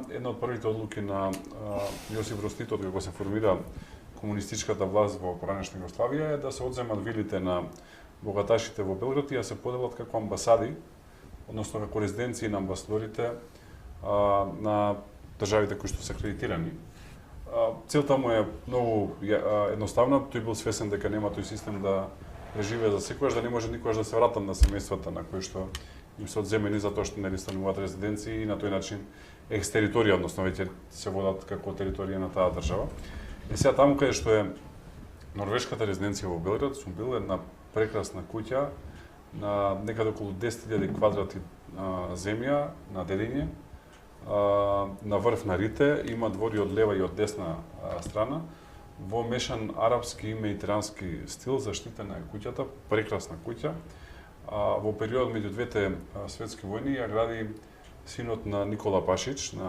Една од првите одлуки на Јосип Брос Тито кога се формира комунистичката власт во поранешна Југославија е да се одземат вилите на богаташите во Белград и да се поделат како амбасади, односно како резиденции на амбасадорите на државите кои што се акредитирани. Целта му е многу едноставна, тој бил свесен дека нема тој систем да живее за секојаш, да не може никогаш да се вратат на семејствата на кои што им се одземени затоа што не стануваат резиденции и на тој начин екстериторија, односно веќе се водат како територија на таа држава. И сега таму каде што е норвешката резиденција во Белград, сум бил една прекрасна куќа на некаде околу 10.000 квадрати земја на делење, на врв на рите, има двори од лева и од десна страна, во мешан арапски и медитерански стил, заштитена е куќата, прекрасна куќа. Во период меѓу двете светски војни ја гради синот на Никола Пашич, на